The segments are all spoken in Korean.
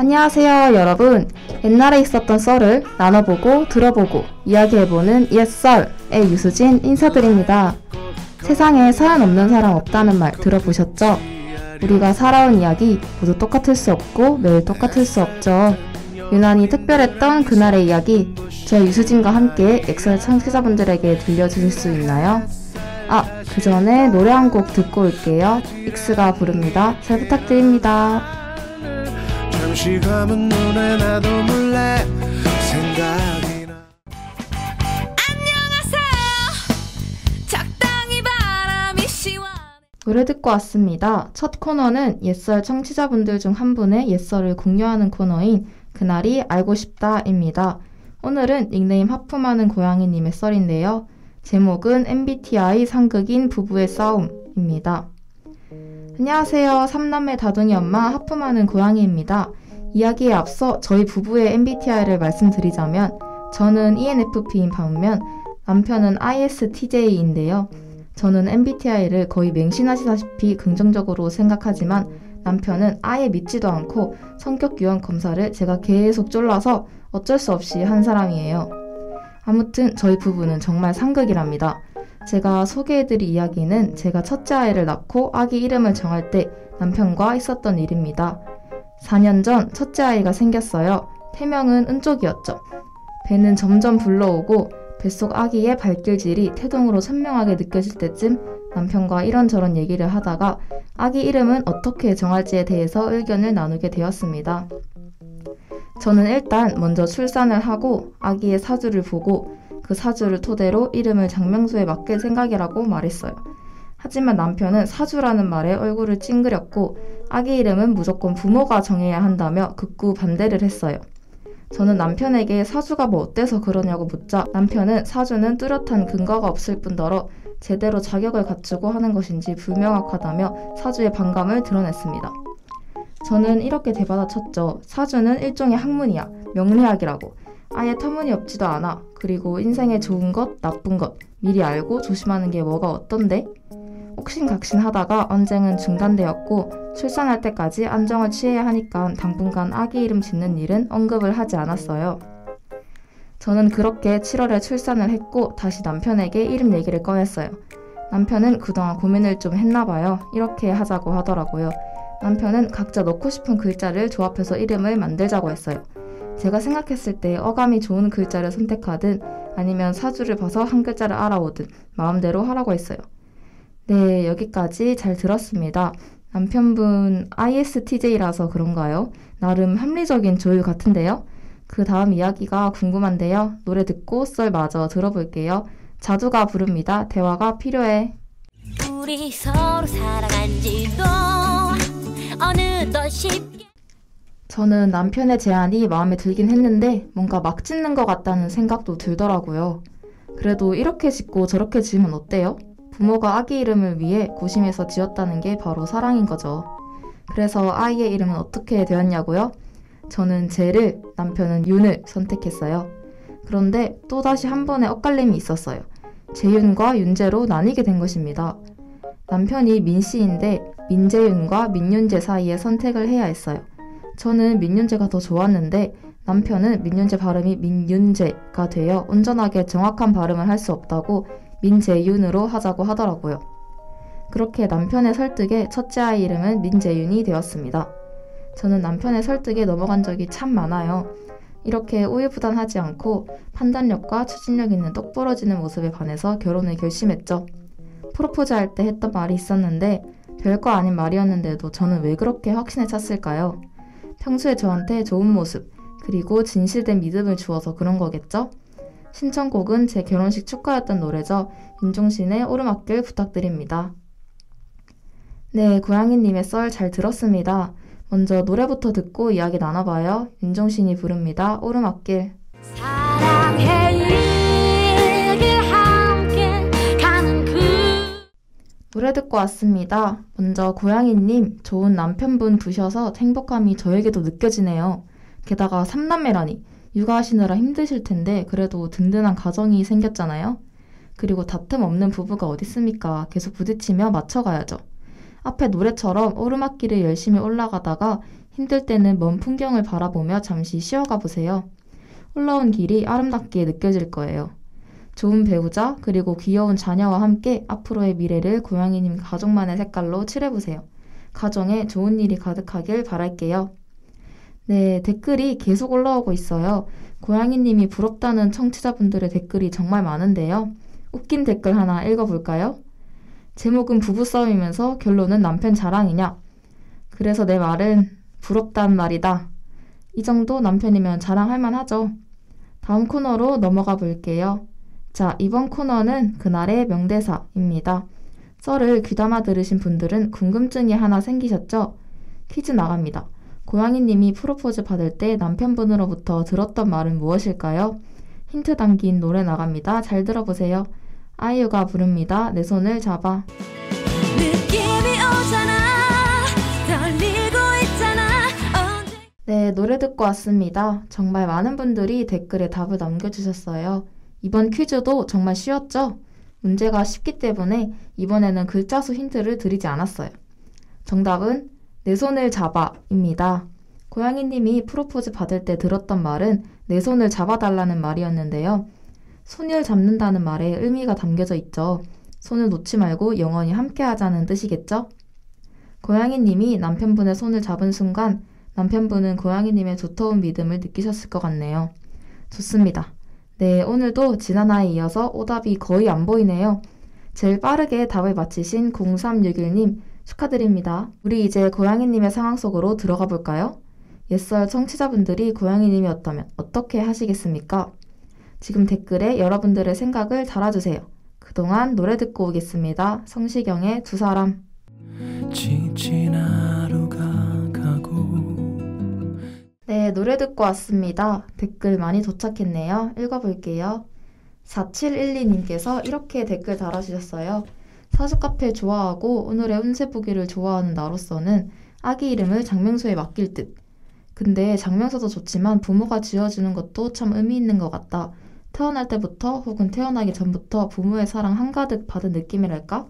안녕하세요, 여러분. 옛날에 있었던 썰을 나눠보고 들어보고 이야기해보는 옛썰의 유수진 인사드립니다. 세상에 사연 없는 사람 없다는 말 들어보셨죠? 우리가 살아온 이야기 모두 똑같을 수 없고 매일 똑같을 수 없죠. 유난히 특별했던 그날의 이야기, 저 유수진과 함께 엑셀 청취자분들에게 들려주실 수 있나요? 그 전에 노래 한 곡 듣고 올게요. 익스가 부릅니다. 잘 부탁드립니다. 잠시 감은 눈에 나도 몰래 생각이 나. 안녕하세요. 적당히 바람이 시원해. 노래 듣고 왔습니다. 첫 코너는 옛썰 청취자분들 중 한 분의 옛썰을 공유하는 코너인 그날이 알고 싶다입니다. 오늘은 닉네임 하품하는 고양이님의 썰인데요. 제목은 MBTI 상극인 부부의 싸움입니다. 안녕하세요. 3남매 다둥이 엄마 하품하는 고양이입니다. 이야기에 앞서 저희 부부의 MBTI를 말씀드리자면 저는 ENFP인 반면 남편은 ISTJ인데요. 저는 MBTI를 거의 맹신하시다시피 긍정적으로 생각하지만 남편은 아예 믿지도 않고 성격 유형 검사를 제가 계속 졸라서 어쩔 수 없이 한 사람이에요. 아무튼 저희 부부는 정말 상극이랍니다. 제가 소개해드릴 이야기는 제가 첫째 아이를 낳고 아기 이름을 정할 때 남편과 있었던 일입니다. 4년 전 첫째 아이가 생겼어요. 태명은 은쪽이었죠. 배는 점점 불러오고 뱃속 아기의 발길질이 태동으로 선명하게 느껴질 때쯤 남편과 이런저런 얘기를 하다가 아기 이름은 어떻게 정할지에 대해서 의견을 나누게 되었습니다. 저는 일단 먼저 출산을 하고 아기의 사주를 보고 그 사주를 토대로 이름을 장명수에 맡길 생각이라고 말했어요. 하지만 남편은 사주라는 말에 얼굴을 찡그렸고 아기 이름은 무조건 부모가 정해야 한다며 극구 반대를 했어요. 저는 남편에게 사주가 뭐 어때서 그러냐고 묻자 남편은 사주는 뚜렷한 근거가 없을 뿐더러 제대로 자격을 갖추고 하는 것인지 불명확하다며 사주의 반감을 드러냈습니다. 저는 이렇게 대받아쳤죠. 사주는 일종의 학문이야. 명리학이라고. 아예 터무니없지도 않아. 그리고 인생에 좋은 것, 나쁜 것 미리 알고 조심하는 게 뭐가 어떤데? 옥신각신하다가 언쟁은 중단되었고 출산할 때까지 안정을 취해야 하니까 당분간 아기 이름 짓는 일은 언급을 하지 않았어요. 저는 그렇게 7월에 출산을 했고 다시 남편에게 이름 얘기를 꺼냈어요. 남편은 그동안 고민을 좀 했나봐요. 이렇게 하자고 하더라고요. 남편은 각자 넣고 싶은 글자를 조합해서 이름을 만들자고 했어요. 제가 생각했을 때 어감이 좋은 글자를 선택하든 아니면 사주를 봐서 한 글자를 알아오든 마음대로 하라고 했어요. 네, 여기까지 잘 들었습니다. 남편분 ISTJ라서 그런가요? 나름 합리적인 조율 같은데요? 그 다음 이야기가 궁금한데요. 노래 듣고 썰 마저 들어볼게요. 자두가 부릅니다. 대화가 필요해. 우리 서로 사랑한지도 어느덧 쉽게. 저는 남편의 제안이 마음에 들긴 했는데 뭔가 막 짓는 것 같다는 생각도 들더라고요. 그래도 이렇게 짓고 저렇게 지으면 어때요? 부모가 아기 이름을 위해 고심해서 지었다는 게 바로 사랑인 거죠. 그래서 아이의 이름은 어떻게 되었냐고요? 저는 재를, 남편은 윤을 선택했어요. 그런데 또다시 한 번의 엇갈림이 있었어요. 재윤과 윤재로 나뉘게 된 것입니다. 남편이 민씨인데 민재윤과 민윤재 사이에 선택을 해야 했어요. 저는 민윤재가 더 좋았는데 남편은 민윤재 발음이 민윤재가 되어 온전하게 정확한 발음을 할 수 없다고 민재윤으로 하자고 하더라고요. 그렇게 남편의 설득에 첫째 아이 이름은 민재윤이 되었습니다. 저는 남편의 설득에 넘어간 적이 참 많아요. 이렇게 우유부단하지 않고 판단력과 추진력 있는 똑부러지는 모습에 반해서 결혼을 결심했죠. 프로포즈할 때 했던 말이 있었는데 별거 아닌 말이었는데도 저는 왜 그렇게 확신에 찼을까요? 평소에 저한테 좋은 모습, 그리고 진실된 믿음을 주어서 그런 거겠죠? 신청곡은 제 결혼식 축가였던 노래죠. 윤종신의 오르막길 부탁드립니다. 네, 고양이님의 썰 잘 들었습니다. 먼저 노래부터 듣고 이야기 나눠봐요. 윤종신이 부릅니다. 오르막길. 사랑해 길 함께 가는 노래 듣고 왔습니다. 먼저 고양이님, 좋은 남편분 두셔서 행복함이 저에게도 느껴지네요. 게다가 3남매라니 육아하시느라 힘드실 텐데 그래도 든든한 가정이 생겼잖아요. 그리고 다툼 없는 부부가 어딨습니까? 계속 부딪히며 맞춰가야죠. 앞에 노래처럼 오르막길을 열심히 올라가다가 힘들 때는 먼 풍경을 바라보며 잠시 쉬어가 보세요. 올라온 길이 아름답게 느껴질 거예요. 좋은 배우자 그리고 귀여운 자녀와 함께 앞으로의 미래를 고양이님 가족만의 색깔로 칠해보세요. 가정에 좋은 일이 가득하길 바랄게요. 네, 댓글이 계속 올라오고 있어요. 고양이님이 부럽다는 청취자분들의 댓글이 정말 많은데요. 웃긴 댓글 하나 읽어볼까요? 제목은 부부싸움이면서 결론은 남편 자랑이냐? 그래서 내 말은 부럽단 말이다. 이 정도 남편이면 자랑할 만하죠. 다음 코너로 넘어가 볼게요. 자, 이번 코너는 그날의 명대사입니다. 썰을 귀담아 들으신 분들은 궁금증이 하나 생기셨죠? 퀴즈 나갑니다. 고양이님이 프로포즈 받을 때 남편분으로부터 들었던 말은 무엇일까요? 힌트 담긴 노래 나갑니다. 잘 들어보세요. 아이유가 부릅니다. 내 손을 잡아. 느낌이 오잖아. 떨리고 있잖아. 네, 노래 듣고 왔습니다. 정말 많은 분들이 댓글에 답을 남겨주셨어요. 이번 퀴즈도 정말 쉬웠죠? 문제가 쉽기 때문에 이번에는 글자 수 힌트를 드리지 않았어요. 정답은 내 손을 잡아입니다. 고양이님이 프로포즈 받을 때 들었던 말은 내 손을 잡아달라는 말이었는데요. 손을 잡는다는 말에 의미가 담겨져 있죠. 손을 놓지 말고 영원히 함께 하자는 뜻이겠죠? 고양이님이 남편분의 손을 잡은 순간 남편분은 고양이님의 두터운 믿음을 느끼셨을 것 같네요. 좋습니다. 네, 오늘도 지난화에 이어서 오답이 거의 안 보이네요. 제일 빠르게 답을 맞히신 0361님 축하드립니다. 우리 이제 고양이님의 상황 속으로 들어가 볼까요? 옛설 청취자분들이 고양이님이었다면 어떻게 하시겠습니까? 지금 댓글에 여러분들의 생각을 달아주세요. 그동안 노래 듣고 오겠습니다. 성시경의 두 사람. 지친 하루가 가고. 네, 노래 듣고 왔습니다. 댓글 많이 도착했네요. 읽어볼게요. 4712님께서 이렇게 댓글 달아주셨어요. 사주카페 좋아하고 오늘의 운세보기를 좋아하는 나로서는 아기 이름을 장명소에 맡길 듯. 근데 장명소도 좋지만 부모가 지어주는 것도 참 의미 있는 것 같다. 태어날 때부터 혹은 태어나기 전부터 부모의 사랑 한가득 받은 느낌이랄까?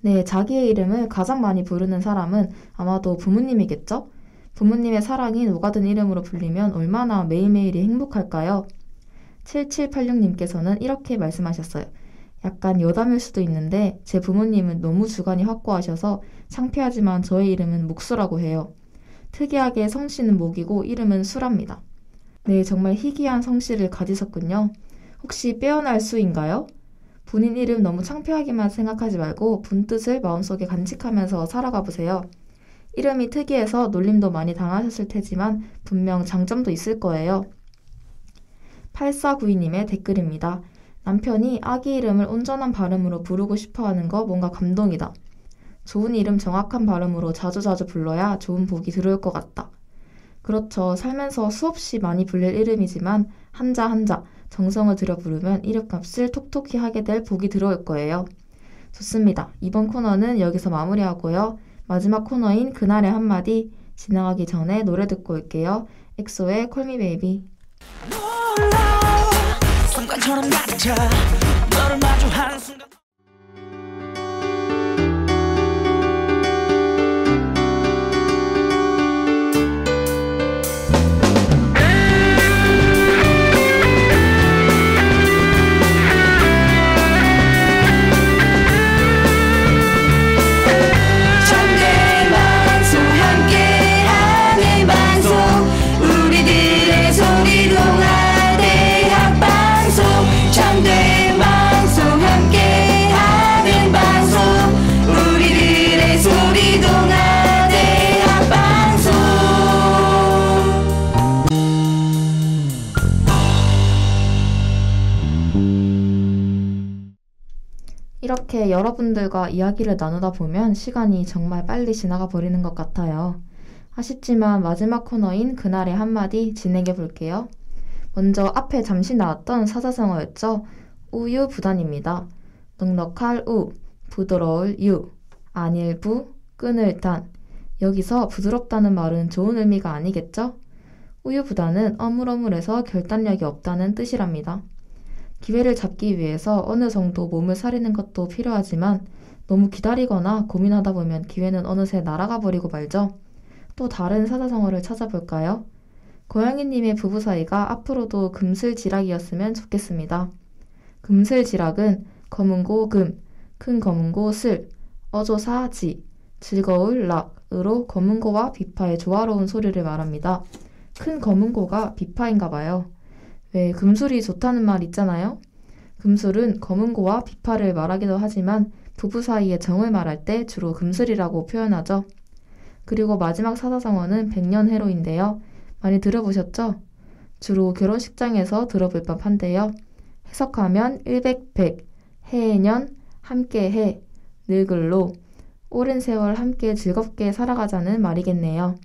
네, 자기의 이름을 가장 많이 부르는 사람은 아마도 부모님이겠죠? 부모님의 사랑이 녹아든 이름으로 불리면 얼마나 매일매일이 행복할까요? 7786님께서는 이렇게 말씀하셨어요. 약간 여담일 수도 있는데 제 부모님은 너무 주관이 확고하셔서 창피하지만 저의 이름은 묵수라고 해요. 특이하게 성씨는 목이고 이름은 수랍니다. 네, 정말 희귀한 성씨를 가지셨군요. 혹시 빼어날 수인가요? 본인 이름 너무 창피하게만 생각하지 말고 본뜻을 마음속에 간직하면서 살아가 보세요. 이름이 특이해서 놀림도 많이 당하셨을 테지만 분명 장점도 있을 거예요. 8492님의 댓글입니다. 남편이 아기 이름을 온전한 발음으로 부르고 싶어하는 거 뭔가 감동이다. 좋은 이름 정확한 발음으로 자주자주 불러야 좋은 복이 들어올 것 같다. 그렇죠. 살면서 수없이 많이 불릴 이름이지만 한자 한자 정성을 들여 부르면 이름값을 톡톡히 하게 될 복이 들어올 거예요. 좋습니다. 이번 코너는 여기서 마무리하고요. 마지막 코너인 그날의 한마디 진행하기 전에 노래 듣고 올게요. 엑소의 Call Me Baby. 순간처럼 다가차 너를 마주하는 순간 이렇게 여러분들과 이야기를 나누다 보면 시간이 정말 빨리 지나가 버리는 것 같아요. 아쉽지만 마지막 코너인 그날의 한마디 진행해 볼게요. 먼저 앞에 잠시 나왔던 사자성어였죠. 우유부단입니다. 넉넉할 우, 부드러울 유, 안일 부, 끊을 단. 여기서 부드럽다는 말은 좋은 의미가 아니겠죠? 우유부단은 어물어물해서 결단력이 없다는 뜻이랍니다. 기회를 잡기 위해서 어느 정도 몸을 사리는 것도 필요하지만 너무 기다리거나 고민하다 보면 기회는 어느새 날아가 버리고 말죠. 또 다른 사자성어를 찾아볼까요? 고양이님의 부부 사이가 앞으로도 금슬지락이었으면 좋겠습니다. 금슬지락은 검은고 금, 큰 검은고 슬, 어조사지, 즐거울 락으로 검은고와 비파의 조화로운 소리를 말합니다. 큰 검은고가 비파인가 봐요. 왜 금술이 좋다는 말 있잖아요. 금술은 검은고와 비파를 말하기도 하지만 부부 사이의 정을 말할 때 주로 금슬이라고 표현하죠. 그리고 마지막 사자성어는 백년해로인데요. 많이 들어보셨죠? 주로 결혼식장에서 들어볼 법한데요. 해석하면 일백백, 해년, 함께해, 늙을로, 오랜 세월 함께 즐겁게 살아가자는 말이겠네요.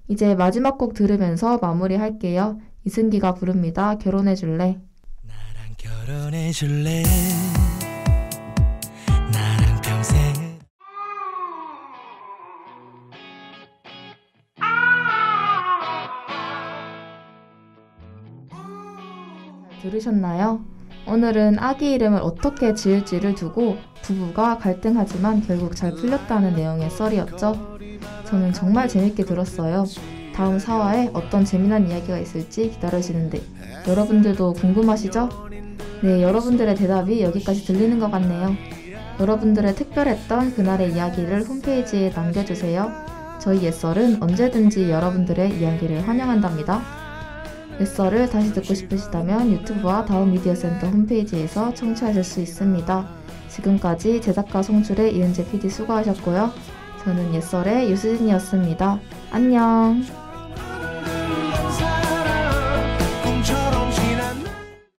이제 마지막 곡 들으면서 마무리할게요. 이승기가 부릅니다. 결혼해줄래? 나랑 결혼해줄래? 나랑 평생을 들으셨나요? 오늘은 아기 이름을 어떻게 지을지를 두고 부부가 갈등하지만 결국 잘 풀렸다는 내용의 썰이었죠. 저는 정말 재밌게 들었어요. 다음 4화에 어떤 재미난 이야기가 있을지 기다려지는데 여러분들도 궁금하시죠? 네, 여러분들의 대답이 여기까지 들리는 것 같네요. 여러분들의 특별했던 그날의 이야기를 홈페이지에 남겨주세요. 저희 옛설은 언제든지 여러분들의 이야기를 환영한답니다. 옛설을 다시 듣고 싶으시다면 유튜브와 다음 미디어 센터 홈페이지에서 청취하실 수 있습니다. 지금까지 제작과 송출의 이은재 PD 수고하셨고요. 저는 옛설의 유수진이었습니다. 안녕.